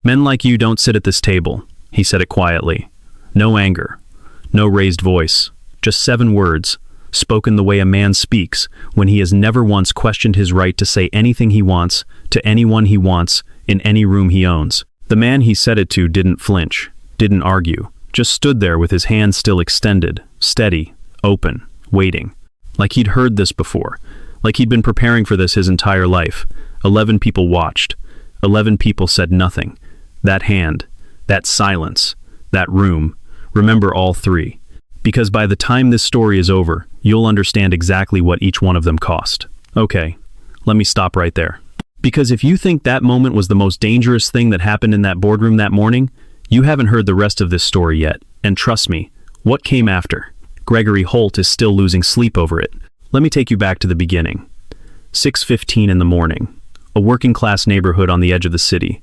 Men like you don't sit at this table, he said it quietly. No anger, no raised voice, just 7 words, spoken the way a man speaks when he has never once questioned his right to say anything he wants to anyone he wants in any room he owns. The man he said it to didn't flinch, didn't argue, just stood there with his hands still extended, steady, open, waiting. Like he'd heard this before, like he'd been preparing for this his entire life. 11 people watched. 11 people said nothing. That hand, that silence, that room, remember all 3. Because by the time this story is over, you'll understand exactly what each one of them cost. Okay, let me stop right there. Because if you think that moment was the most dangerous thing that happened in that boardroom that morning, you haven't heard the rest of this story yet. And trust me, what came after? Gregory Holt is still losing sleep over it. Let me take you back to the beginning. 6:15 in the morning. A working-class neighborhood on the edge of the city.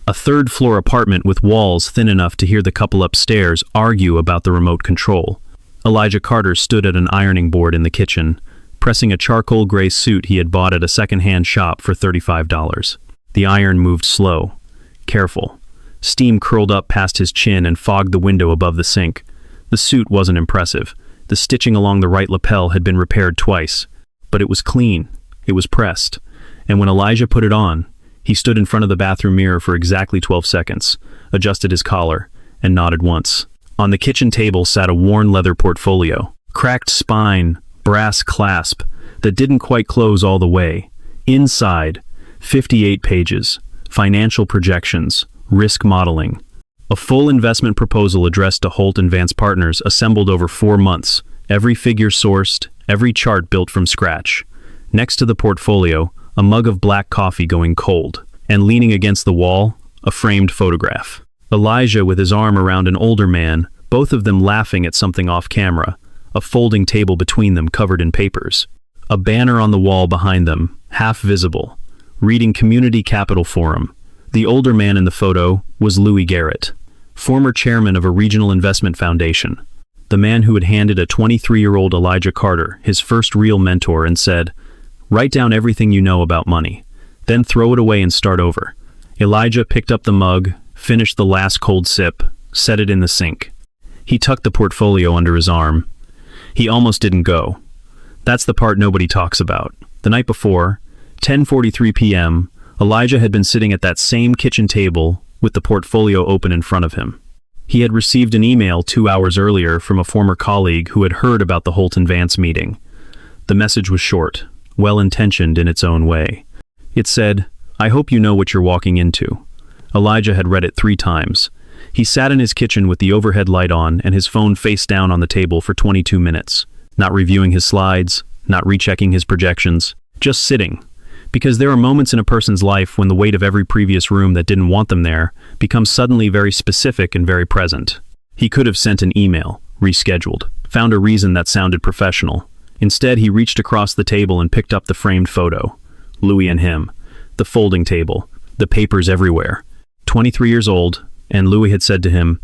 A 3rd-floor apartment with walls thin enough to hear the couple upstairs argue about the remote control. Elijah Carter stood at an ironing board in the kitchen, pressing a charcoal gray suit he had bought at a second-hand shop for $35. The iron moved slow, careful. Steam curled up past his chin and fogged the window above the sink. The suit wasn't impressive. The stitching along the right lapel had been repaired twice. But it was clean. It was pressed. And when Elijah put it on, he stood in front of the bathroom mirror for exactly 12 seconds, adjusted his collar, and nodded once. On the kitchen table sat a worn leather portfolio. Cracked spine, brass clasp, that didn't quite close all the way. Inside, 58 pages, financial projections, risk modeling. A full investment proposal addressed to Holt and Vance Partners assembled over 4 months, every figure sourced, every chart built from scratch. Next to the portfolio, a mug of black coffee going cold, and leaning against the wall, a framed photograph. Elijah with his arm around an older man, both of them laughing at something off camera, a folding table between them covered in papers. A banner on the wall behind them, half visible, reading Community Capital Forum. The older man in the photo was Louis Garrett, former chairman of a regional investment foundation, the man who had handed a 23-year-old Elijah Carter his first real mentor and said, "Write down everything you know about money, then throw it away and start over." Elijah picked up the mug, finished the last cold sip, set it in the sink. He tucked the portfolio under his arm. He almost didn't go. That's the part nobody talks about. The night before, 10:43 p.m., Elijah had been sitting at that same kitchen table with the portfolio open in front of him. He had received an email 2 hours earlier from a former colleague who had heard about the Holt and Vance meeting. The message was short, well-intentioned in its own way. It said, "I hope you know what you're walking into." Elijah had read it 3 times. He sat in his kitchen with the overhead light on and his phone face down on the table for 22 minutes, not reviewing his slides, not rechecking his projections, just sitting. Because there are moments in a person's life when the weight of every previous room that didn't want them there becomes suddenly very specific and very present. He could have sent an email, rescheduled, found a reason that sounded professional. Instead, he reached across the table and picked up the framed photo. Louis and him. The folding table. The papers everywhere. 23 years old, and Louis had said to him,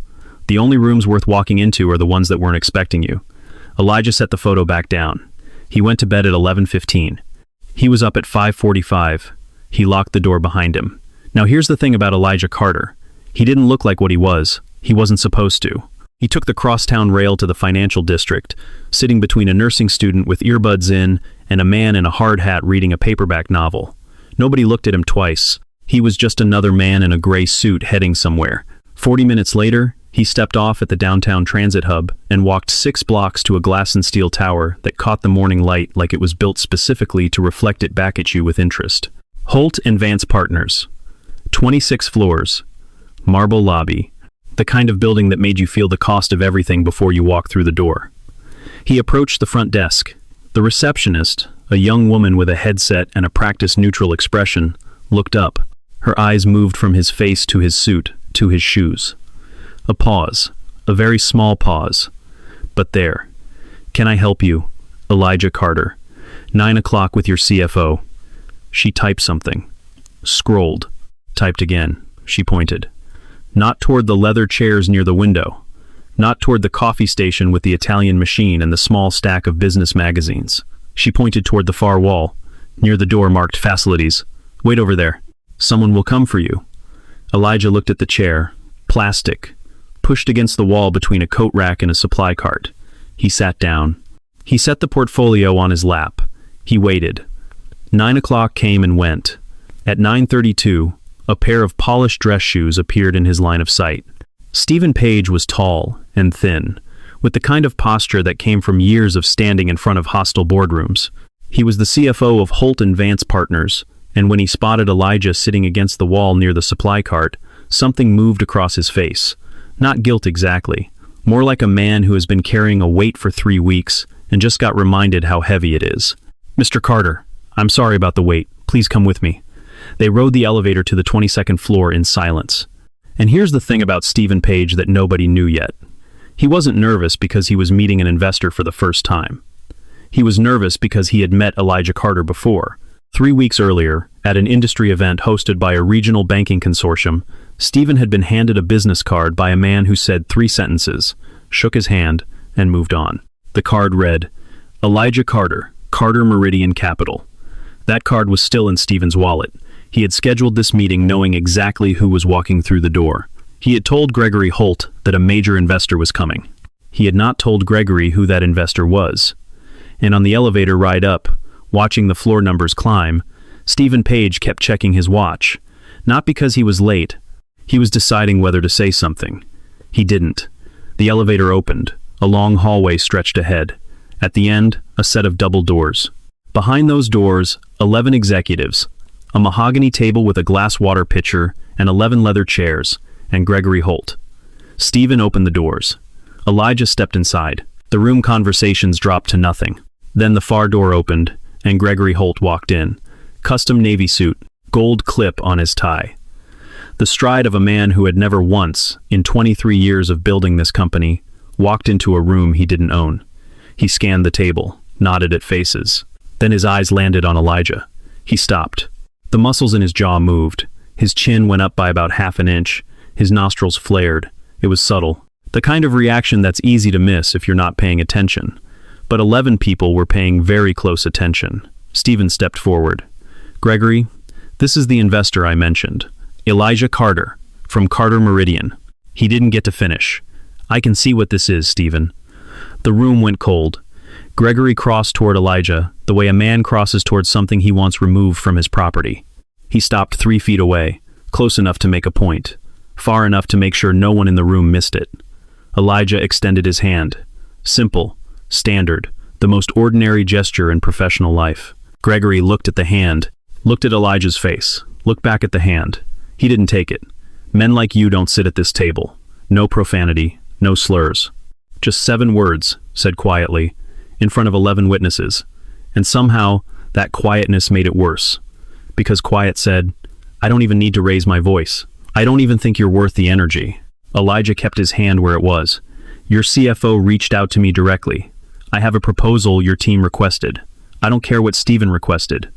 "The only rooms worth walking into are the ones that weren't expecting you." Elijah set the photo back down. He went to bed at 11:15. He was up at 5:45. He locked the door behind him. Now here's the thing about Elijah Carter. He didn't look like what he was. He wasn't supposed to. He took the crosstown rail to the financial district, sitting between a nursing student with earbuds in and a man in a hard hat reading a paperback novel. Nobody looked at him twice. He was just another man in a gray suit heading somewhere. 40 minutes later, he stepped off at the downtown transit hub and walked 6 blocks to a glass and steel tower that caught the morning light like it was built specifically to reflect it back at you with interest. Holt and Vance Partners. 26 floors. Marble lobby. The kind of building that made you feel the cost of everything before you walk through the door. He approached the front desk. The receptionist, a young woman with a headset and a practice-neutral expression, looked up. Her eyes moved from his face to his suit, to his shoes. A pause. A very small pause. But there. "Can I help you?" Elijah Carter. 9 o'clock with your CFO. She typed something. Scrolled. Typed again. She pointed. Not toward the leather chairs near the window. Not toward the coffee station with the Italian machine and the small stack of business magazines. She pointed toward the far wall, near the door marked Facilities. "Wait over there. Someone will come for you." Elijah looked at the chair. Plastic. Pushed against the wall between a coat rack and a supply cart. He sat down. He set the portfolio on his lap. He waited. 9 o'clock came and went. At 9:32, a pair of polished dress shoes appeared in his line of sight. Stephen Page was tall and thin, with the kind of posture that came from years of standing in front of hostile boardrooms. He was the CFO of Holt & Vance Partners, and when he spotted Elijah sitting against the wall near the supply cart, something moved across his face. Not guilt exactly, more like a man who has been carrying a weight for 3 weeks and just got reminded how heavy it is. "Mr. Carter, I'm sorry about the wait. Please come with me." They rode the elevator to the 22nd floor in silence. And here's the thing about Stephen Page that nobody knew yet. He wasn't nervous because he was meeting an investor for the first time. He was nervous because he had met Elijah Carter before. 3 weeks earlier, at an industry event hosted by a regional banking consortium, Stephen had been handed a business card by a man who said 3 sentences, shook his hand, and moved on. The card read, "Elijah Carter, Carter Meridian Capital." That card was still in Stephen's wallet. He had scheduled this meeting knowing exactly who was walking through the door. He had told Gregory Holt that a major investor was coming. He had not told Gregory who that investor was. And on the elevator ride up, watching the floor numbers climb, Stephen Page kept checking his watch. Not because he was late. He was deciding whether to say something. He didn't. The elevator opened. A long hallway stretched ahead. At the end, a set of double doors. Behind those doors, 11 executives, a mahogany table with a glass water pitcher, and 11 leather chairs, and Gregory Holt. Stephen opened the doors. Elijah stepped inside. The room conversations dropped to nothing. Then the far door opened, and Gregory Holt walked in. Custom navy suit, gold clip on his tie. The stride of a man who had never once, in 23 years of building this company, walked into a room he didn't own. He scanned the table, nodded at faces. Then his eyes landed on Elijah. He stopped. The muscles in his jaw moved. His chin went up by about half an inch. His nostrils flared. It was subtle. The kind of reaction that's easy to miss if you're not paying attention. But 11 people were paying very close attention. Stephen stepped forward. "Gregory, this is the investor I mentioned. Elijah Carter, from Carter Meridian." He didn't get to finish. "I can see what this is, Stephen." The room went cold. Gregory crossed toward Elijah, the way a man crosses toward something he wants removed from his property. He stopped 3 feet away, close enough to make a point, far enough to make sure no one in the room missed it. Elijah extended his hand. Simple, standard, the most ordinary gesture in professional life. Gregory looked at the hand, looked at Elijah's face, looked back at the hand. He didn't take it. Men like you don't sit at this table. No profanity, no slurs. Just 7 words, said quietly, in front of 11 witnesses. And somehow, that quietness made it worse. Because quiet said, "I don't even need to raise my voice. I don't even think you're worth the energy." Elijah kept his hand where it was. "Your CFO reached out to me directly. I have a proposal your team requested. I don't care what Stephen requested."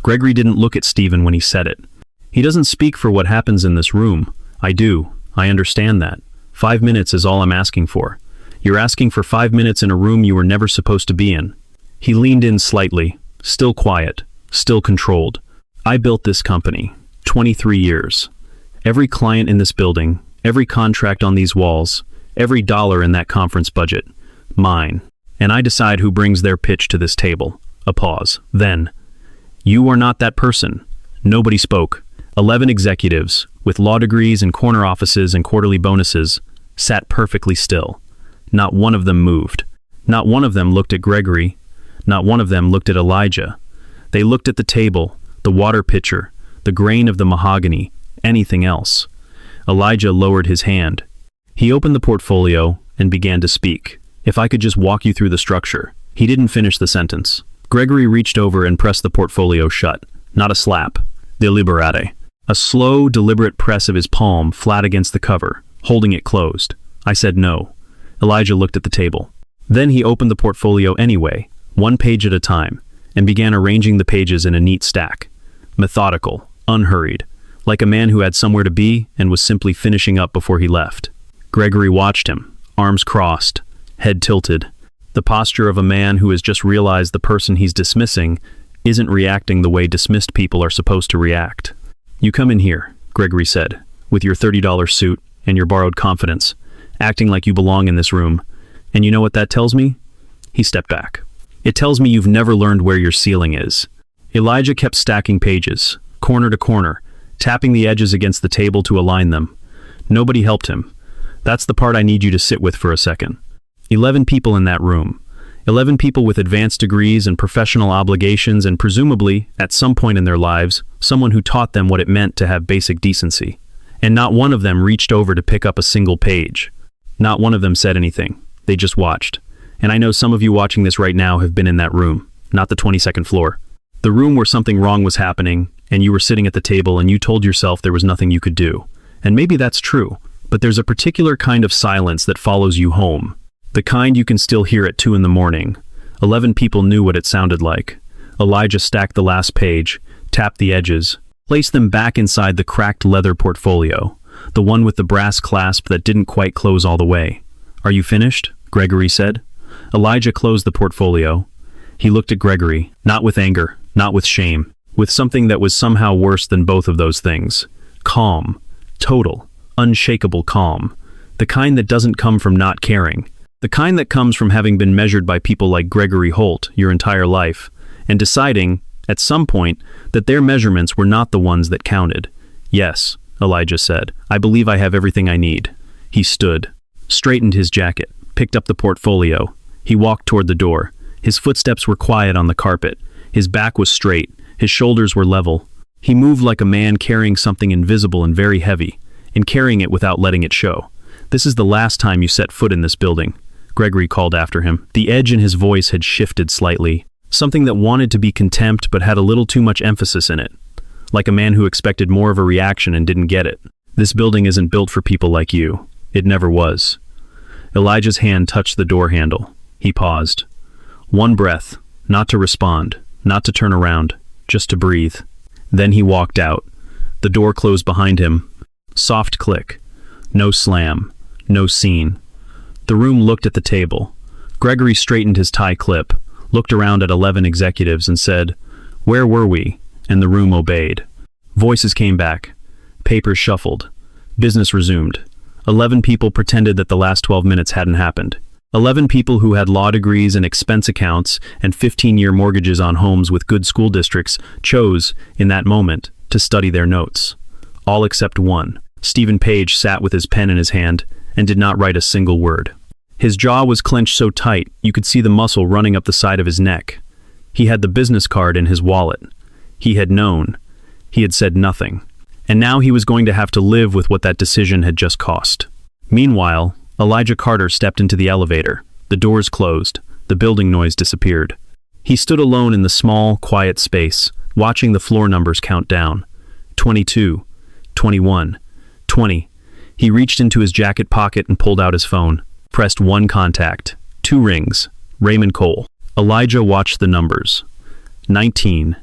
Gregory didn't look at Stephen when he said it. "He doesn't speak for what happens in this room. I do. I understand that. 5 minutes is all I'm asking for. You're asking for 5 minutes in a room you were never supposed to be in." He leaned in slightly, still quiet, still controlled. "I built this company. 23 years. Every client in this building, every contract on these walls, every dollar in that conference budget. Mine. And I decide who brings their pitch to this table." A pause. Then, "You are not that person." Nobody spoke. 11 executives, with law degrees and corner offices and quarterly bonuses, sat perfectly still. Not one of them moved. Not one of them looked at Gregory. Not one of them looked at Elijah. They looked at the table, the water pitcher, the grain of the mahogany, anything else. Elijah lowered his hand. He opened the portfolio and began to speak. "If I could just walk you through the structure." He didn't finish the sentence. Gregory reached over and pressed the portfolio shut. Not a slap. Deliberate. A slow, deliberate press of his palm flat against the cover, holding it closed. I said no. Elijah looked at the table. Then he opened the portfolio anyway, 1 page at a time, and began arranging the pages in a neat stack. Methodical, unhurried, like a man who had somewhere to be and was simply finishing up before he left. Gregory watched him, arms crossed, head tilted. The posture of a man who has just realized the person he's dismissing isn't reacting the way dismissed people are supposed to react. "You come in here," Gregory said. with your $30 suit and your borrowed confidence, acting like you belong in this room. And you know what that tells me? He stepped back. It tells me you've never learned where your ceiling is. Elijah kept stacking pages, corner to corner, tapping the edges against the table to align them. Nobody helped him. That's the part I need you to sit with for a second. 11 people in that room. 11 people with advanced degrees and professional obligations and presumably, at some point in their lives, someone who taught them what it meant to have basic decency. And not one of them reached over to pick up a single page. Not one of them said anything. They just watched. And I know some of you watching this right now have been in that room, not the 22nd floor. The room where something wrong was happening, and you were sitting at the table and you told yourself there was nothing you could do. And maybe that's true, but there's a particular kind of silence that follows you home. The kind you can still hear at 2 in the morning. 11 people knew what it sounded like. Elijah stacked the last page, tapped the edges, placed them back inside the cracked leather portfolio, the one with the brass clasp that didn't quite close all the way. "Are you finished?" Gregory said. Elijah closed the portfolio. He looked at Gregory, not with anger, not with shame, with something that was somehow worse than both of those things. Calm. Total, unshakable calm. The kind that doesn't come from not caring. The kind that comes from having been measured by people like Gregory Holt your entire life, and deciding, at some point, that their measurements were not the ones that counted. "Yes," Elijah said, "I believe I have everything I need." He stood, straightened his jacket, picked up the portfolio. He walked toward the door. His footsteps were quiet on the carpet. His back was straight. His shoulders were level. He moved like a man carrying something invisible and very heavy, and carrying it without letting it show. "This is the last time you set foot in this building," Gregory called after him. The edge in his voice had shifted slightly, something that wanted to be contempt but had a little too much emphasis in it, like a man who expected more of a reaction and didn't get it. "This building isn't built for people like you. It never was." Elijah's hand touched the door handle. He paused. One breath, not to respond, not to turn around, just to breathe. Then he walked out. The door closed behind him. Soft click. No slam. No scene. The room looked at the table. Gregory straightened his tie clip, looked around at 11 executives and said, "Where were we?" And the room obeyed. Voices came back. Papers shuffled. Business resumed. 11 people pretended that the last 12 minutes hadn't happened. 11 people who had law degrees and expense accounts and 15-year mortgages on homes with good school districts chose, in that moment, to study their notes. All except one. Stephen Page sat with his pen in his hand and did not write a single word. His jaw was clenched so tight you could see the muscle running up the side of his neck. He had the business card in his wallet. He had known. He had said nothing. And now he was going to have to live with what that decision had just cost. Meanwhile, Elijah Carter stepped into the elevator. The doors closed. The building noise disappeared. He stood alone in the small, quiet space, watching the floor numbers count down. 22, 21, 20. He reached into his jacket pocket and pulled out his phone. Pressed one contact. 2 rings. Raymond Cole. Elijah watched the numbers. 19,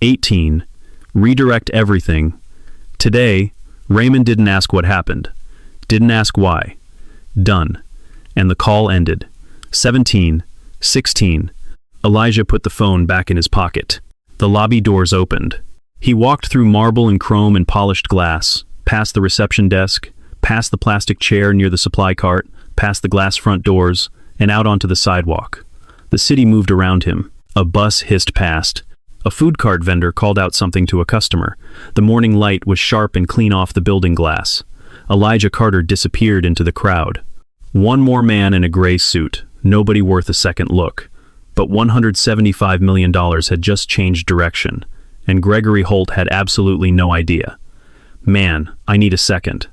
18. Redirect everything. Today, Raymond didn't ask what happened. Didn't ask why. Done. And the call ended. 17, 16. Elijah put the phone back in his pocket. The lobby doors opened. He walked through marble and chrome and polished glass, past the reception desk, past the plastic chair near the supply cart, past the glass front doors, and out onto the sidewalk. The city moved around him. A bus hissed past. A food cart vendor called out something to a customer. The morning light was sharp and clean off the building glass. Elijah Carter disappeared into the crowd. One more man in a gray suit, nobody worth a second look. But $175 million had just changed direction, and Gregory Holt had absolutely no idea. Man, I need a second.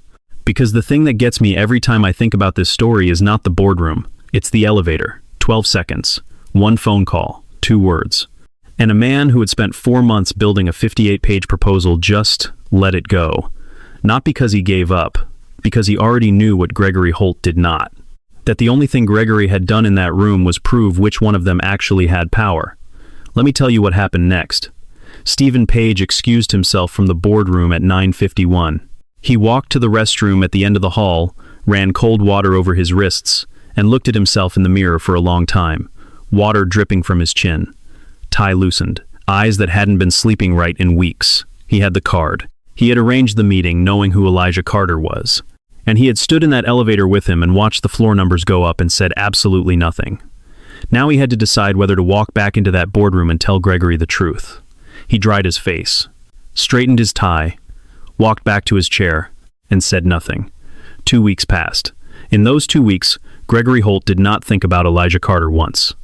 Because the thing that gets me every time I think about this story is not the boardroom, it's the elevator. 12 seconds. One phone call. 2 words. And a man who had spent 4 months building a 58-page proposal just let it go. Not because he gave up, because he already knew what Gregory Holt did not. That the only thing Gregory had done in that room was prove which one of them actually had power. Let me tell you what happened next. Stephen Page excused himself from the boardroom at 9:51. He walked to the restroom at the end of the hall, ran cold water over his wrists, and looked at himself in the mirror for a long time, water dripping from his chin. Tie loosened, eyes that hadn't been sleeping right in weeks. He had the card. He had arranged the meeting knowing who Elijah Carter was. And he had stood in that elevator with him and watched the floor numbers go up and said absolutely nothing. Now he had to decide whether to walk back into that boardroom and tell Gregory the truth. He dried his face, straightened his tie, walked back to his chair, and said nothing. 2 weeks passed. In those 2 weeks, Gregory Holt did not think about Elijah Carter once.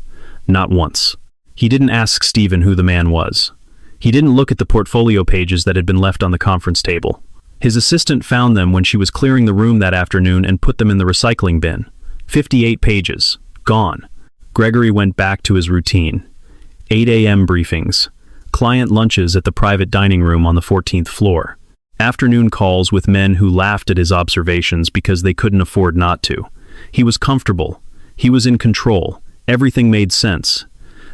Not once. He didn't ask Stephen who the man was. He didn't look at the portfolio pages that had been left on the conference table. His assistant found them when she was clearing the room that afternoon and put them in the recycling bin. 58 pages. Gone. Gregory went back to his routine. 8 a.m. briefings. Client lunches at the private dining room on the 14th floor. Afternoon calls with men who laughed at his observations because they couldn't afford not to. He was comfortable. He was in control. Everything made sense.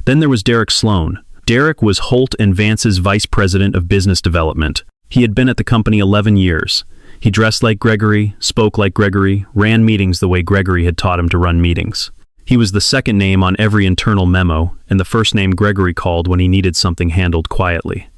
Then there was Derek Sloan. Derek was Holt and Vance's vice president of business development. He had been at the company 11 years. He dressed like Gregory, spoke like Gregory, ran meetings the way Gregory had taught him to run meetings. He was the second name on every internal memo, and the first name Gregory called when he needed something handled quietly.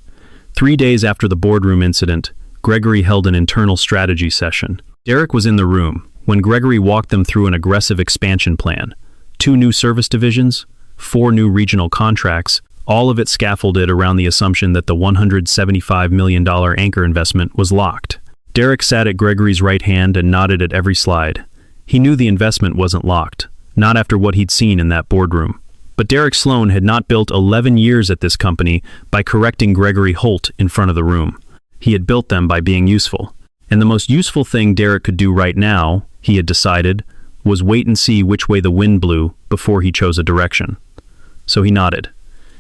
3 days after the boardroom incident, Gregory held an internal strategy session. Derek was in the room when Gregory walked them through an aggressive expansion plan. 2 new service divisions, 4 new regional contracts, all of it scaffolded around the assumption that the $175 million anchor investment was locked. Derek sat at Gregory's right hand and nodded at every slide. He knew the investment wasn't locked, not after what he'd seen in that boardroom. But Derek Sloan had not built 11 years at this company by correcting Gregory Holt in front of the room. He had built them by being useful. And the most useful thing Derek could do right now, he had decided, was wait and see which way the wind blew before he chose a direction. So he nodded.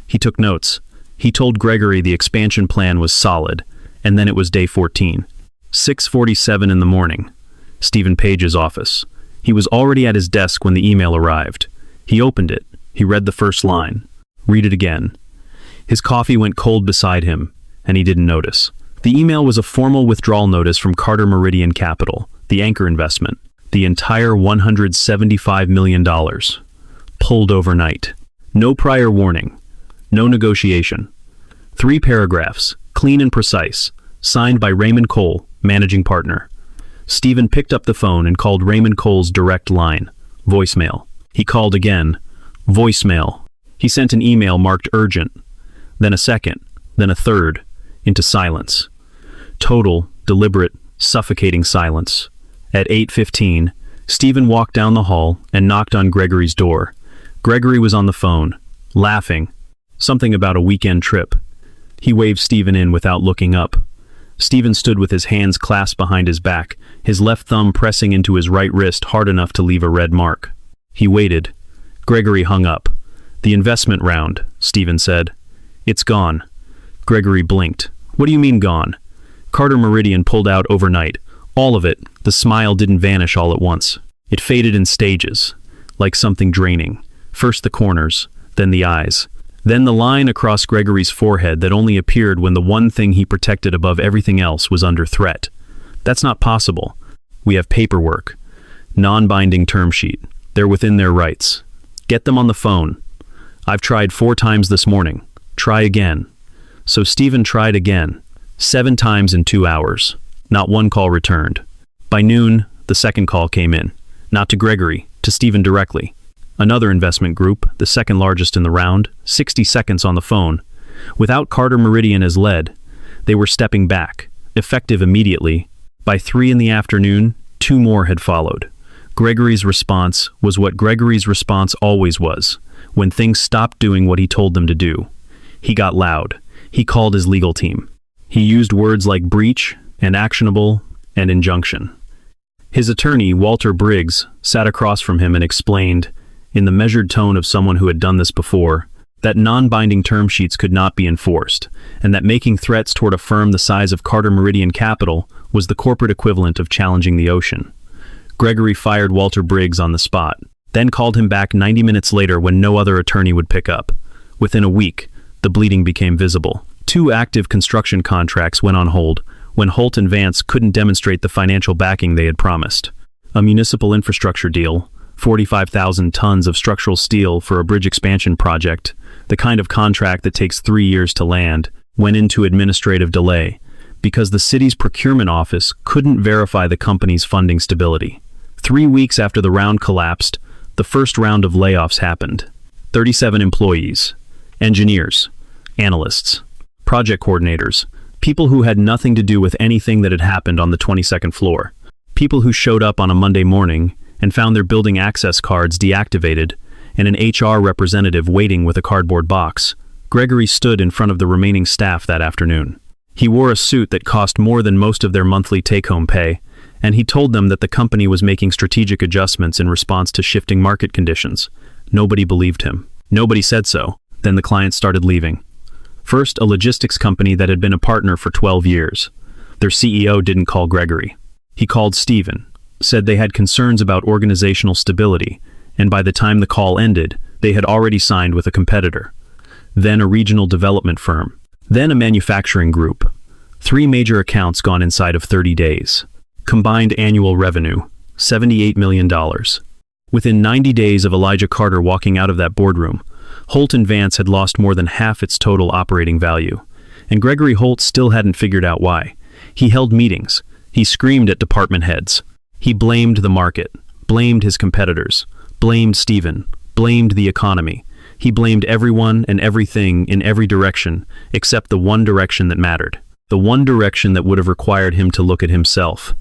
He took notes. He told Gregory the expansion plan was solid, and then it was day 14. 6:47 in the morning. Stephen Page's office. He was already at his desk when the email arrived. He opened it. He read the first line. Read it again. His coffee went cold beside him, and he didn't notice. The email was a formal withdrawal notice from Carter Meridian Capital, the anchor investment. The entire $175 million. Pulled overnight. No prior warning. No negotiation. 3 paragraphs, clean and precise, signed by Raymond Cole, managing partner. Stephen picked up the phone and called Raymond Cole's direct line. Voicemail. He called again. Voicemail. He sent an email marked urgent. Then a second. Then a third. Into silence. Total, deliberate, suffocating silence. At 8:15, Stephen walked down the hall and knocked on Gregory's door. Gregory was on the phone, laughing. Something about a weekend trip. He waved Stephen in without looking up. Stephen stood with his hands clasped behind his back, his left thumb pressing into his right wrist hard enough to leave a red mark. He waited. Gregory hung up. The investment round, Stephen said. It's gone. Gregory blinked. What do you mean gone? Carter Meridian pulled out overnight. All of it. The smile didn't vanish all at once. It faded in stages, like something draining. First the corners, then the eyes. Then the line across Gregory's forehead that only appeared when the one thing he protected above everything else was under threat. That's not possible. We have paperwork. Non-binding term sheet. They're within their rights. Get them on the phone. I've tried 4 times this morning. Try again. So Stephen tried again. 7 times in 2 hours. Not one call returned. By noon, the second call came in. Not to Gregory, to Stephen directly. Another investment group, the second largest in the round, 60 seconds on the phone. Without Carter Meridian as lead, they were stepping back, effective immediately. By 3 in the afternoon, 2 more had followed. Gregory's response was what Gregory's response always was, when things stopped doing what he told them to do. He got loud. He called his legal team. He used words like breach and actionable and injunction. His attorney, Walter Briggs, sat across from him and explained, in the measured tone of someone who had done this before, that non-binding term sheets could not be enforced, and that making threats toward a firm the size of Carter Meridian Capital was the corporate equivalent of challenging the ocean. Gregory fired Walter Briggs on the spot, then called him back 90 minutes later when no other attorney would pick up. Within a week, the bleeding became visible. 2 active construction contracts went on hold when Holt and Vance couldn't demonstrate the financial backing they had promised. A municipal infrastructure deal, 45,000 tons of structural steel for a bridge expansion project, the kind of contract that takes 3 years to land, went into administrative delay, because the city's procurement office couldn't verify the company's funding stability. 3 weeks after the round collapsed, the first round of layoffs happened. 37 employees, engineers, analysts, project coordinators, people who had nothing to do with anything that had happened on the 22nd floor. People who showed up on a Monday morning and found their building access cards deactivated and an HR representative waiting with a cardboard box. Gregory stood in front of the remaining staff that afternoon. He wore a suit that cost more than most of their monthly take-home pay, and he told them that the company was making strategic adjustments in response to shifting market conditions. Nobody believed him. Nobody said so. Then the clients started leaving. First, a logistics company that had been a partner for 12 years. Their CEO didn't call Gregory. He called Stephen, said they had concerns about organizational stability, and by the time the call ended, they had already signed with a competitor. Then a regional development firm. Then a manufacturing group. 3 major accounts gone inside of 30 days. Combined annual revenue, $78 million. Within 90 days of Elijah Carter walking out of that boardroom, Holt and Vance had lost more than half its total operating value. And Gregory Holt still hadn't figured out why. He held meetings. He screamed at department heads. He blamed the market, blamed his competitors, blamed Stephen, blamed the economy. He blamed everyone and everything in every direction, except the one direction that mattered. The one direction that would have required him to look at himself.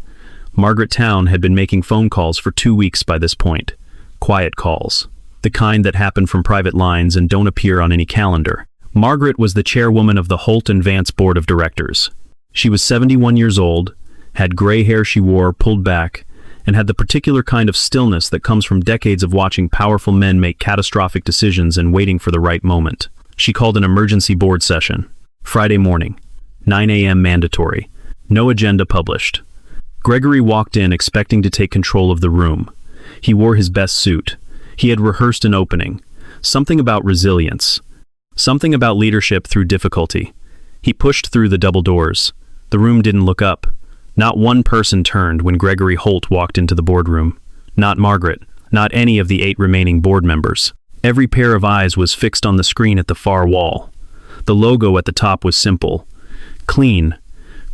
Margaret Town had been making phone calls for 2 weeks by this point. Quiet calls. The kind that happen from private lines and don't appear on any calendar. Margaret was the chairwoman of the Holt and Vance board of directors. She was 71 years old, had gray hair she wore pulled back, and had the particular kind of stillness that comes from decades of watching powerful men make catastrophic decisions and waiting for the right moment. She called an emergency board session. Friday morning, 9 a.m. mandatory. No agenda published. Gregory walked in expecting to take control of the room. He wore his best suit. He had rehearsed an opening. Something about resilience. Something about leadership through difficulty. He pushed through the double doors. The room didn't look up. Not one person turned when Gregory Holt walked into the boardroom. Not Margaret. Not any of the 8 remaining board members. Every pair of eyes was fixed on the screen at the far wall. The logo at the top was simple. Clean.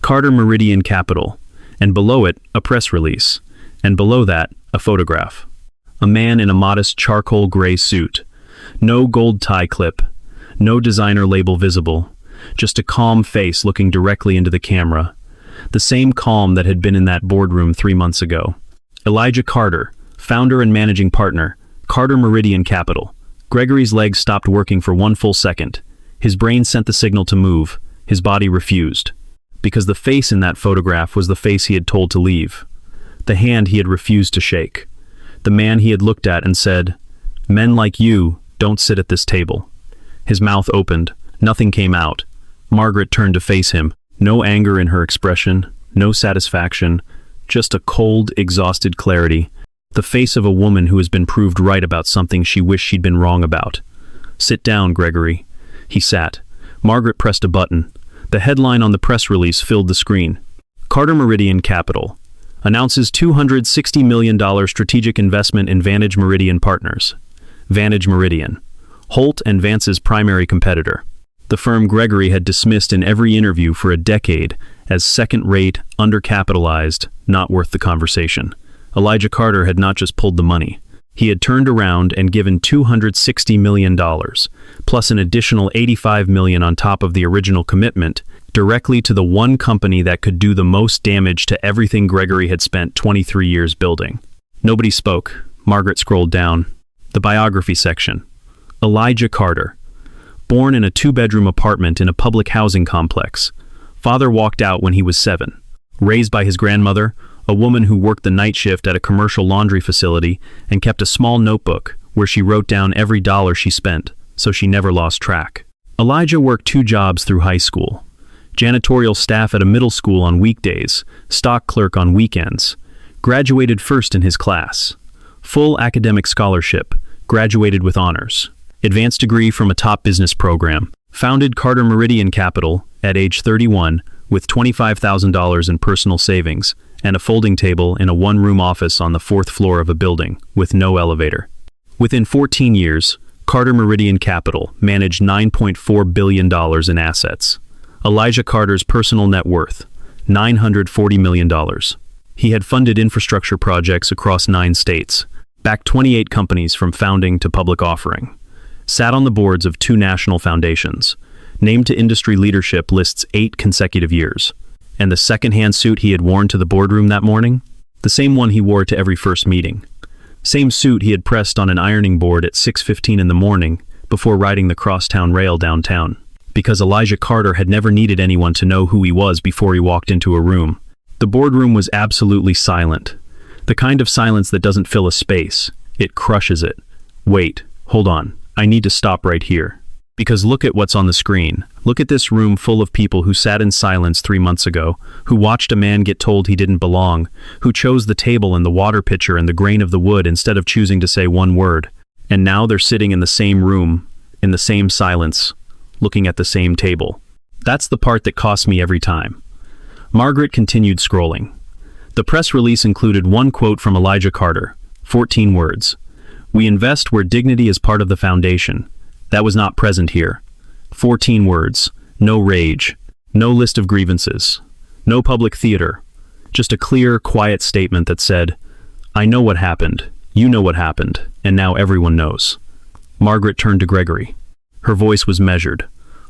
Carter Meridian Capital. And below it, a press release. And below that, a photograph. A man in a modest charcoal gray suit. No gold tie clip. No designer label visible. Just a calm face looking directly into the camera. The same calm that had been in that boardroom 3 months ago. Elijah Carter, founder and managing partner, Carter Meridian Capital. Gregory's legs stopped working for 1 full second. His brain sent the signal to move. His body refused. Because the face in that photograph was the face he had told to leave. The hand he had refused to shake. The man he had looked at and said, "Men like you don't sit at this table." His mouth opened. Nothing came out. Margaret turned to face him. No anger in her expression, no satisfaction, just a cold, exhausted clarity. The face of a woman who has been proved right about something she wished she'd been wrong about. "Sit down, Gregory." He sat. Margaret pressed a button. The headline on the press release filled the screen. Carter Meridian Capital announces $260 million strategic investment in Vantage Meridian Partners. Vantage Meridian, Holt and Vance's primary competitor. The firm Gregory had dismissed in every interview for a decade as second-rate, undercapitalized, not worth the conversation. Elijah Carter had not just pulled the money. He had turned around and given $260 million, plus an additional $85 million on top of the original commitment, directly to the one company that could do the most damage to everything Gregory had spent 23 years building. Nobody spoke. Margaret scrolled down. The biography section. Elijah Carter. Born in a 2-bedroom apartment in a public housing complex. Father walked out when he was 7. Raised by his grandmother, a woman who worked the night shift at a commercial laundry facility and kept a small notebook where she wrote down every dollar she spent, so she never lost track. Elijah worked 2 jobs through high school. Janitorial staff at a middle school on weekdays, stock clerk on weekends. Graduated first in his class. Full academic scholarship, graduated with honors. Advanced degree from a top business program. Founded Carter Meridian Capital at age 31 with $25,000 in personal savings and a folding table in a 1-room office on the 4th floor of a building with no elevator. Within 14 years, Carter Meridian Capital managed $9.4 billion in assets. Elijah Carter's personal net worth, $940 million. He had funded infrastructure projects across 9 states, backed 28 companies from founding to public offering, sat on the boards of 2 national foundations, named to industry leadership lists 8 consecutive years. And the second-hand suit he had worn to the boardroom that morning? The same one he wore to every first meeting. Same suit he had pressed on an ironing board at 6:15 in the morning before riding the crosstown rail downtown. Because Elijah Carter had never needed anyone to know who he was before he walked into a room. The boardroom was absolutely silent. The kind of silence that doesn't fill a space. It crushes it. Wait, hold on. I need to stop right here. Because look at what's on the screen. Look at this room full of people who sat in silence 3 months ago, who watched a man get told he didn't belong, who chose the table and the water pitcher and the grain of the wood instead of choosing to say one word. And now they're sitting in the same room, in the same silence, looking at the same table. That's the part that costs me every time. Margaret continued scrolling. The press release included one quote from Elijah Carter, 14 words. "We invest where dignity is part of the foundation." That was not present here. 14 words, no rage, no list of grievances, no public theater, just a clear, quiet statement that said, "I know what happened, you know what happened, and now everyone knows." Margaret turned to Gregory. Her voice was measured,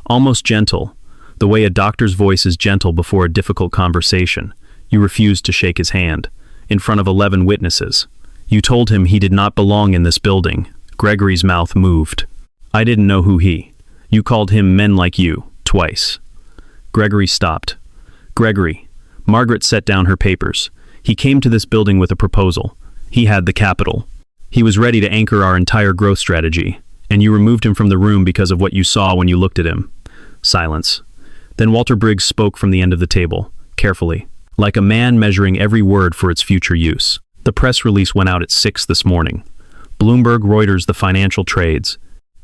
almost gentle, the way a doctor's voice is gentle before a difficult conversation. You refused to shake his hand, in front of 11 witnesses. You told him he did not belong in this building. Gregory's mouth moved. "I didn't know who he." You called him "men like you," twice. Gregory stopped. "Gregory." Margaret set down her papers. "He came to this building with a proposal. He had the capital. He was ready to anchor our entire growth strategy, and you removed him from the room because of what you saw when you looked at him." Silence. Then Walter Briggs spoke from the end of the table, carefully, like a man measuring every word for its future use. The press release went out at 6 this morning. Bloomberg, Reuters, the financial trades.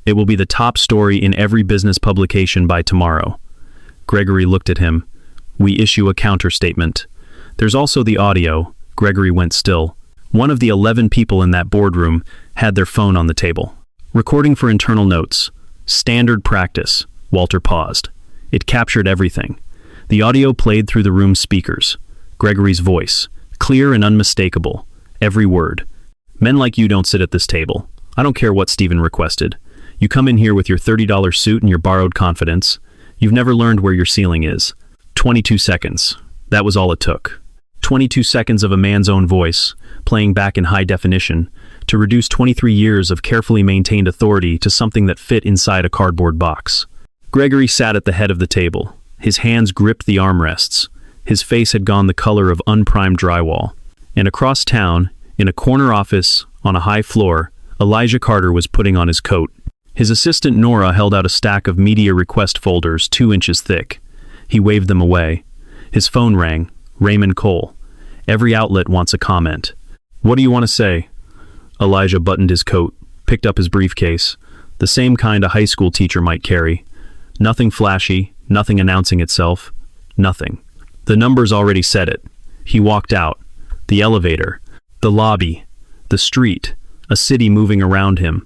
It will be the top story in every business publication by tomorrow. Gregory looked at him. "We issue a counter-statement. There's also the audio." Gregory went still. One of the 11 people in that boardroom had their phone on the table. "Recording for internal notes. Standard practice." Walter paused. It captured everything. The audio played through the room's speakers. Gregory's voice, clear and unmistakable. Every word. "Men like you don't sit at this table. I don't care what Stephen requested. You come in here with your $30 suit and your borrowed confidence. You've never learned where your ceiling is." 22 seconds. That was all it took. 22 seconds of a man's own voice, playing back in high definition, to reduce 23 years of carefully maintained authority to something that fit inside a cardboard box. Gregory sat at the head of the table. His hands gripped the armrests. His face had gone the color of unprimed drywall. And across town, in a corner office, on a high floor, Elijah Carter was putting on his coat. His assistant Nora held out a stack of media request folders 2 inches thick. He waved them away. His phone rang. Raymond Cole. Every outlet wants a comment. "What do you want to say?" Elijah buttoned his coat, picked up his briefcase, the same kind a high school teacher might carry. Nothing flashy, nothing announcing itself, nothing. The numbers already said it. He walked out. The elevator, the lobby, the street, a city moving around him.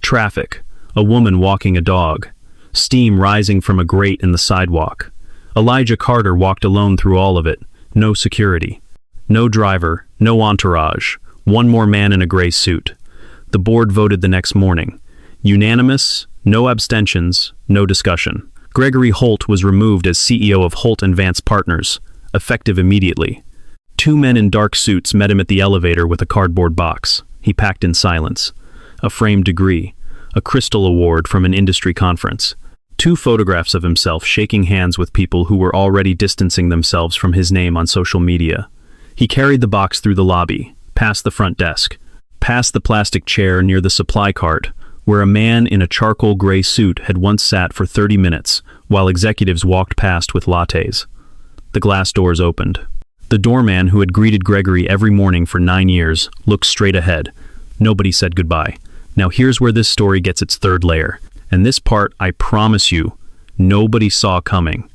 Traffic, a woman walking a dog. Steam rising from a grate in the sidewalk. Elijah Carter walked alone through all of it. No security. No driver, no entourage. One more man in a gray suit. The board voted the next morning. Unanimous, no abstentions, no discussion. Gregory Holt was removed as CEO of Holt & Vance Partners, effective immediately. 2 men in dark suits met him at the elevator with a cardboard box. He packed in silence. A framed degree, a crystal award from an industry conference. 2 photographs of himself shaking hands with people who were already distancing themselves from his name on social media. He carried the box through the lobby, past the front desk, past the plastic chair near the supply cart, where a man in a charcoal gray suit had once sat for 30 minutes while executives walked past with lattes. The glass doors opened. The doorman who had greeted Gregory every morning for 9 years looked straight ahead. Nobody said goodbye. Now here's where this story gets its 3rd layer. And this part, I promise you, nobody saw coming.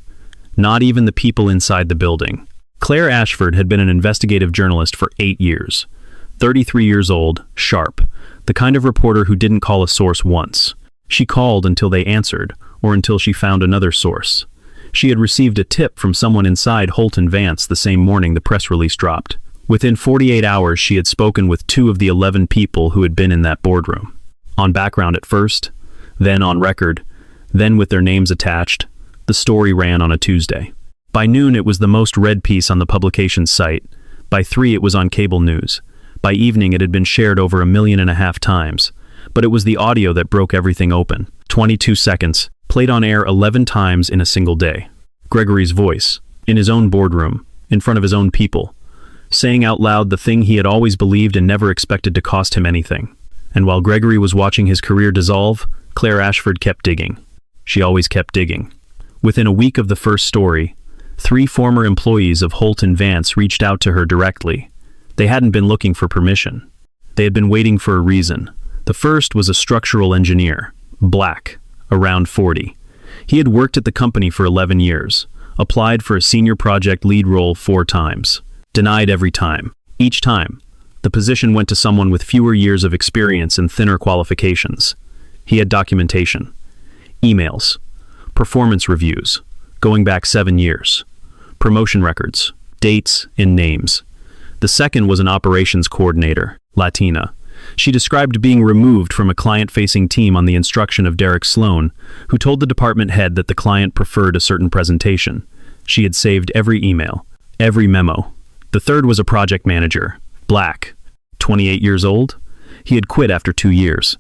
Not even the people inside the building. Claire Ashford had been an investigative journalist for 8 years. 33 years old, sharp. The kind of reporter who didn't call a source once. She called until they answered, or until she found another source. She had received a tip from someone inside Holt & Vance the same morning the press release dropped. Within 48 hours, she had spoken with 2 of the 11 people who had been in that boardroom. On background at first, then on record, then with their names attached, the story ran on a Tuesday. By noon, it was the most read piece on the publication's site. By 3, it was on cable news. By evening, it had been shared over 1.5 million times. But it was the audio that broke everything open. 22 seconds, played on air 11 times in a single day. Gregory's voice, in his own boardroom, in front of his own people, saying out loud the thing he had always believed and never expected to cost him anything. And while Gregory was watching his career dissolve, Claire Ashford kept digging. She always kept digging. Within a week of the first story, 3 former employees of Holt & Vance reached out to her directly. They hadn't been looking for permission. They had been waiting for a reason. The first was a structural engineer, black, around 40. He had worked at the company for 11 years, applied for a senior project lead role 4 times, denied every time. Each time, the position went to someone with fewer years of experience and thinner qualifications. He had documentation, emails, performance reviews, going back 7 years, promotion records, dates, and names. The second was an operations coordinator, Latina. She described being removed from a client-facing team on the instruction of Derek Sloan, who told the department head that the client preferred a certain presentation. She had saved every email, every memo. The third was a project manager, black, 28 years old. He had quit after 2 years.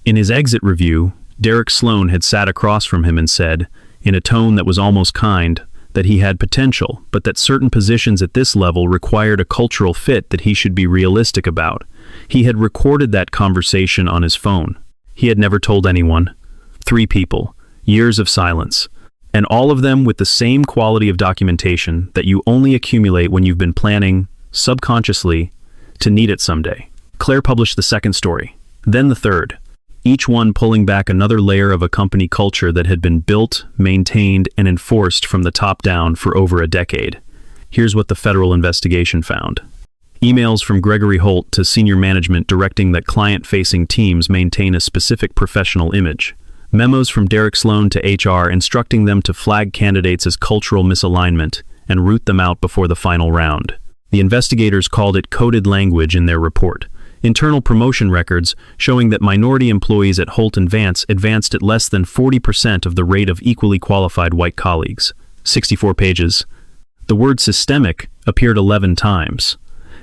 In his exit review, Derek Sloan had sat across from him and said, in a tone that was almost kind, that he had potential, but that certain positions at this level required a cultural fit that he should be realistic about. He had recorded that conversation on his phone. He had never told anyone. 3 people, years of silence, and all of them with the same quality of documentation that you only accumulate when you've been planning, subconsciously, to need it someday. Claire published the second story, then the third, each one pulling back another layer of a company culture that had been built, maintained, and enforced from the top down for over a decade. Here's what the federal investigation found. Emails from Gregory Holt to senior management directing that client-facing teams maintain a specific professional image. Memos from Derek Sloan to HR instructing them to flag candidates as cultural misalignment and root them out before the final round. The investigators called it coded language in their report. Internal promotion records showing that minority employees at Holt & Vance advanced at less than 40% of the rate of equally qualified white colleagues. 64 pages. The word systemic appeared 11 times.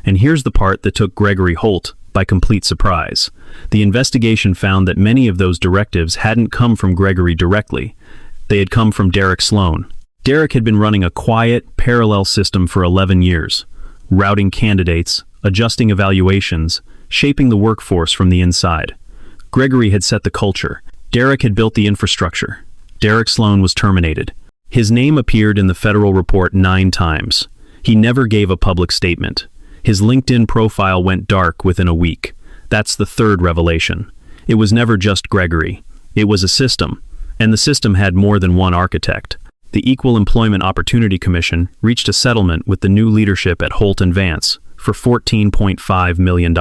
And here's the part that took Gregory Holt by complete surprise. The investigation found that many of those directives hadn't come from Gregory directly. They had come from Derek Sloan. Derek had been running a quiet, parallel system for 11 years, routing candidates, adjusting evaluations, shaping the workforce from the inside. Gregory had set the culture. Derek had built the infrastructure. Derek Sloan was terminated. His name appeared in the federal report 9 times. He never gave a public statement. His LinkedIn profile went dark within a week. That's the third revelation. It was never just Gregory. It was a system, and the system had more than one architect. The Equal Employment Opportunity Commission reached a settlement with the new leadership at Holt & Vance for $14.5 million.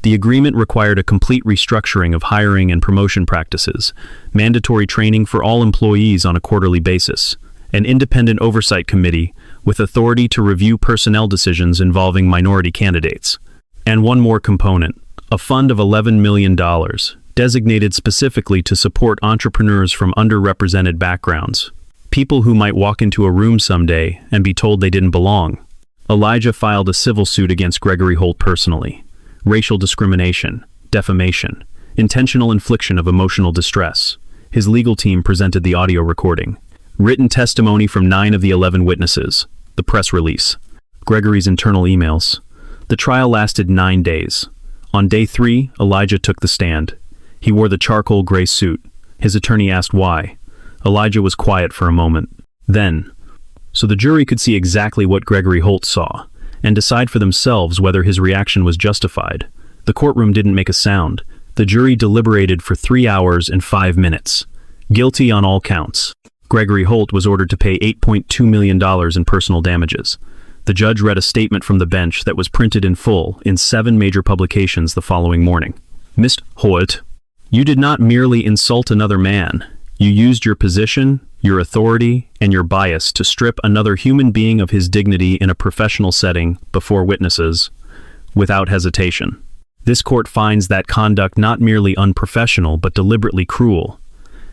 The agreement required a complete restructuring of hiring and promotion practices, mandatory training for all employees on a quarterly basis, an independent oversight committee with authority to review personnel decisions involving minority candidates, and one more component, a fund of $11 million, designated specifically to support entrepreneurs from underrepresented backgrounds, people who might walk into a room someday and be told they didn't belong. Elijah filed a civil suit against Gregory Holt personally. Racial discrimination, defamation, intentional infliction of emotional distress. His legal team presented the audio recording. Written testimony from 9 of the 11 witnesses. The press release. Gregory's internal emails. The trial lasted 9 days. On day 3, Elijah took the stand. He wore the charcoal gray suit. His attorney asked why. Elijah was quiet for a moment. Then, so the jury could see exactly what Gregory Holt saw, and decide for themselves whether his reaction was justified. The courtroom didn't make a sound. The jury deliberated for 3 hours and 5 minutes. Guilty on all counts. Gregory Holt was ordered to pay $8.2 million in personal damages. The judge read a statement from the bench that was printed in full in 7 major publications the following morning. Mr. Holt, you did not merely insult another man. You used your position, your authority, and your bias to strip another human being of his dignity in a professional setting before witnesses, without hesitation. This court finds that conduct not merely unprofessional but deliberately cruel.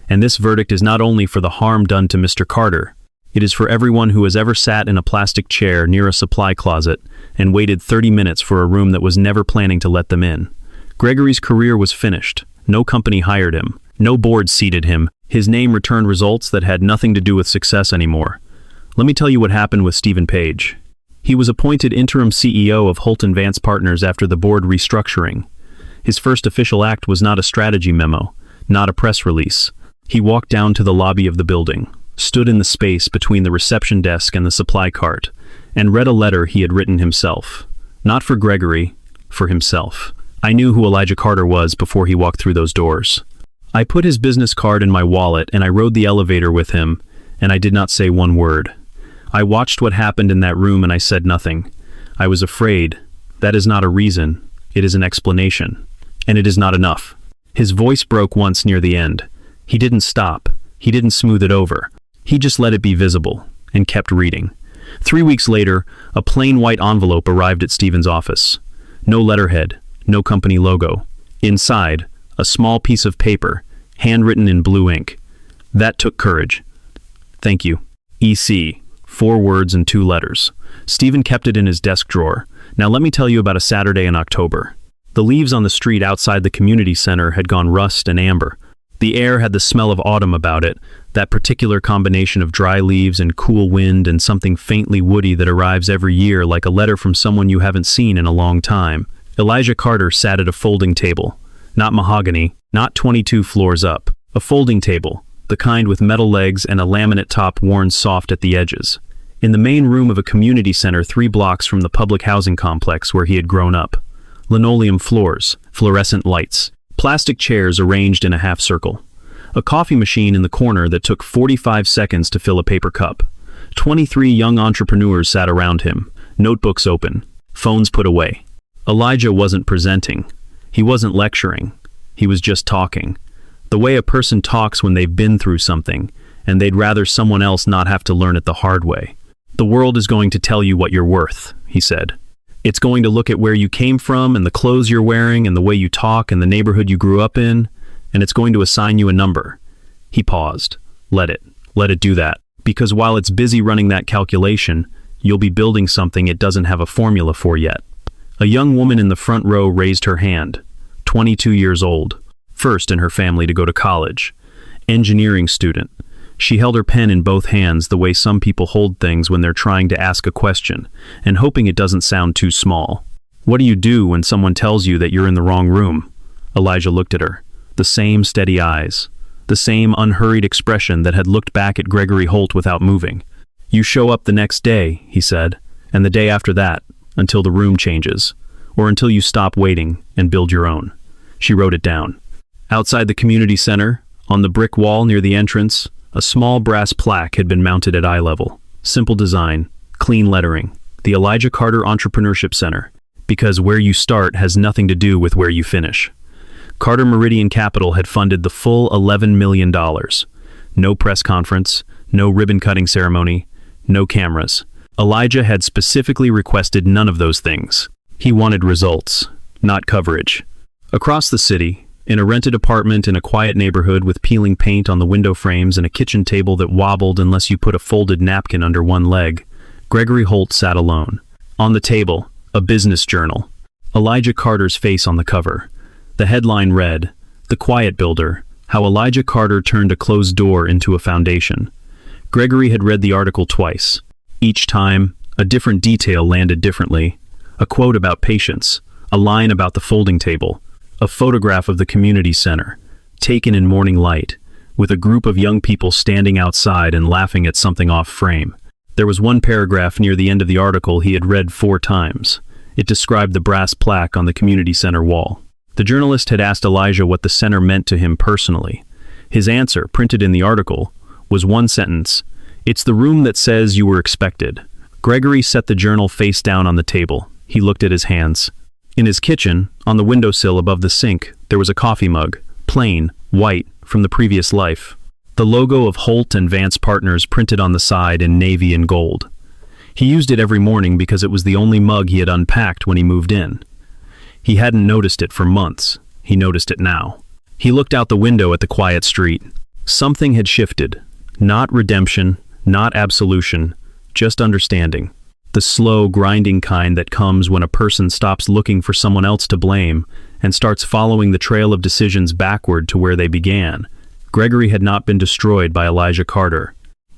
And this verdict is not only for the harm done to Mr. Carter, it is for everyone who has ever sat in a plastic chair near a supply closet and waited 30 minutes for a room that was never planning to let them in. Gregory's career was finished. No company hired him. No board seated him. His name returned results that had nothing to do with success anymore. Let me tell you what happened with Stephen Page. He was appointed interim CEO of Holt & Vance Partners after the board restructuring. His first official act was not a strategy memo, not a press release. He walked down to the lobby of the building, stood in the space between the reception desk and the supply cart, and read a letter he had written himself. Not for Gregory, for himself. I knew who Elijah Carter was before he walked through those doors. I put his business card in my wallet and I rode the elevator with him, and I did not say one word. I watched what happened in that room and I said nothing. I was afraid. That is not a reason. It is an explanation. And it is not enough. His voice broke once near the end. He didn't stop. He didn't smooth it over. He just let it be visible and kept reading. 3 weeks later, a plain white envelope arrived at Stephen's office. No letterhead, no company logo. Inside, a small piece of paper, handwritten in blue ink. That took courage. Thank you. EC. 4 words and 2 letters. Stephen kept it in his desk drawer. Now let me tell you about a Saturday in October. The leaves on the street outside the community center had gone rust and amber. The air had the smell of autumn about it, that particular combination of dry leaves and cool wind and something faintly woody that arrives every year like a letter from someone you haven't seen in a long time. Elijah Carter sat at a folding table. Not mahogany, not 22 floors up. A folding table, the kind with metal legs and a laminate top worn soft at the edges. In the main room of a community center 3 blocks from the public housing complex where he had grown up. Linoleum floors, fluorescent lights, plastic chairs arranged in a half circle. A coffee machine in the corner that took 45 seconds to fill a paper cup. 23 young entrepreneurs sat around him, notebooks open, phones put away. Elijah wasn't presenting. He wasn't lecturing. He was just talking. The way a person talks when they've been through something, and they'd rather someone else not have to learn it the hard way. The world is going to tell you what you're worth, he said. It's going to look at where you came from and the clothes you're wearing and the way you talk and the neighborhood you grew up in, and it's going to assign you a number. He paused. Let it do that. Because while it's busy running that calculation, you'll be building something it doesn't have a formula for yet. A young woman in the front row raised her hand. 22 years old. First in her family to go to college. Engineering student. She held her pen in both hands the way some people hold things when they're trying to ask a question, and hoping it doesn't sound too small. What do you do when someone tells you that you're in the wrong room? Elijah looked at her. The same steady eyes. The same unhurried expression that had looked back at Gregory Holt without moving. You show up the next day, he said, and the day after that, until the room changes, or until you stop waiting and build your own. She wrote it down. Outside the community center, on the brick wall near the entrance, a small brass plaque had been mounted at eye level. Simple design, clean lettering. The Elijah Carter Entrepreneurship Center. Because where you start has nothing to do with where you finish. Carter Meridian Capital had funded the full $11 million. No press conference, no ribbon-cutting ceremony, no cameras. Elijah had specifically requested none of those things. He wanted results, not coverage. Across the city, in a rented apartment in a quiet neighborhood with peeling paint on the window frames and a kitchen table that wobbled unless you put a folded napkin under one leg, Gregory Holt sat alone. On the table, a business journal. Elijah Carter's face on the cover. The headline read, "The Quiet Builder, How Elijah Carter Turned a Closed Door into a Foundation." Gregory had read the article twice. Each time, a different detail landed differently. A quote about patience, a line about the folding table, a photograph of the community center, taken in morning light, with a group of young people standing outside and laughing at something off frame. There was one paragraph near the end of the article he had read 4 times. It described the brass plaque on the community center wall. The journalist had asked Elijah what the center meant to him personally. His answer, printed in the article, was one sentence: "It's the room that says you were expected." Gregory set the journal face down on the table. He looked at his hands. In his kitchen, on the windowsill above the sink, there was a coffee mug, plain, white, from the previous life. the logo of Holt and Vance Partners printed on the side in navy and gold. He used it every morning because it was the only mug he had unpacked when he moved in. He hadn't noticed it for months. He noticed it now. He looked out the window at the quiet street. Something had shifted. Not redemption, not absolution, just understanding. The slow, grinding kind that comes when a person stops looking for someone else to blame and starts following the trail of decisions backward to where they began. Gregory had not been destroyed by Elijah Carter.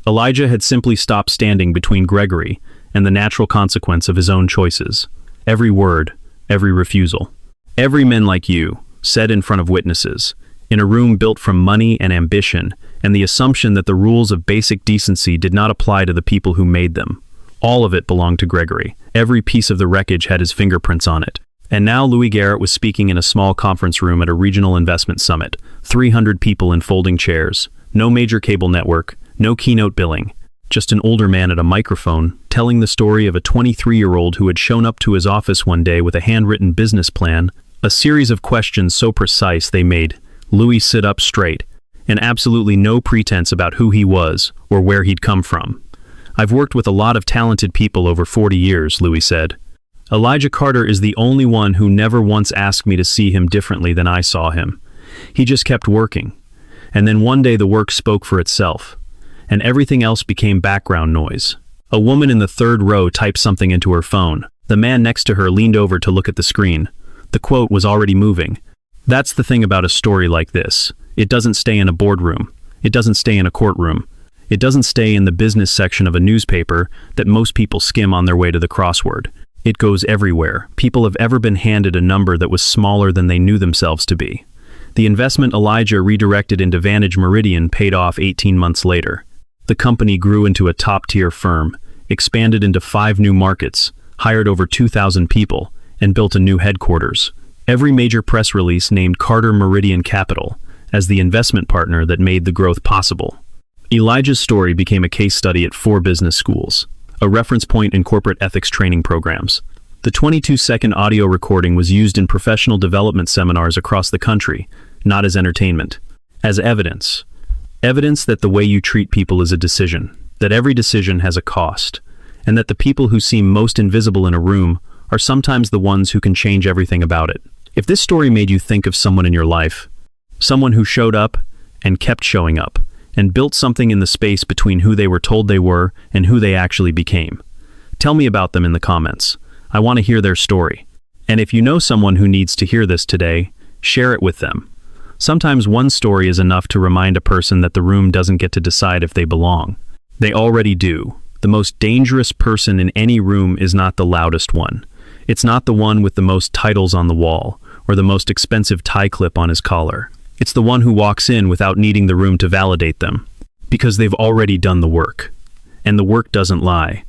Elijah had simply stopped standing between Gregory and the natural consequence of his own choices. Every word, every refusal. Every men like you, said in front of witnesses, in a room built from money and ambition, and the assumption that the rules of basic decency did not apply to the people who made them. All of it belonged to Gregory. Every piece of the wreckage had his fingerprints on it. And now Louis Garrett was speaking in a small conference room at a regional investment summit. 300 people in folding chairs. No major cable network. No keynote billing. Just an older man at a microphone, telling the story of a 23-year-old who had shown up to his office one day with a handwritten business plan, a series of questions so precise they made Louis sit up straight, and absolutely no pretense about who he was or where he'd come from. "I've worked with a lot of talented people over 40 years, Louis said. Elijah Carter is the only one who never once asked me to see him differently than I saw him. He just kept working. And then one day the work spoke for itself, and everything else became background noise. A woman in the third row typed something into her phone. The man next to her leaned over to look at the screen. The quote was already moving. That's the thing about a story like this. It doesn't stay in a boardroom. It doesn't stay in a courtroom. It doesn't stay in the business section of a newspaper that most people skim on their way to the crossword. It goes everywhere. People have ever been handed a number that was smaller than they knew themselves to be. The investment Elijah redirected into Vantage Meridian paid off 18 months later. The company grew into a top-tier firm, expanded into 5 new markets, hired over 2,000 people, and built a new headquarters. Every major press release named Carter Meridian Capital as the investment partner that made the growth possible. Elijah's story became a case study at 4 business schools, a reference point in corporate ethics training programs. The 22-second audio recording was used in professional development seminars across the country, not as entertainment, as evidence. Evidence that the way you treat people is a decision, that every decision has a cost, and that the people who seem most invisible in a room are sometimes the ones who can change everything about it. If this story made you think of someone in your life, someone who showed up and kept showing up, and built something in the space between who they were told they were and who they actually became, tell me about them in the comments. I want to hear their story. And if you know someone who needs to hear this today, share it with them. Sometimes one story is enough to remind a person that the room doesn't get to decide if they belong. They already do. The most dangerous person in any room is not the loudest one. It's not the one with the most titles on the wall or the most expensive tie clip on his collar. It's the one who walks in without needing the room to validate them, because they've already done the work. And the work doesn't lie.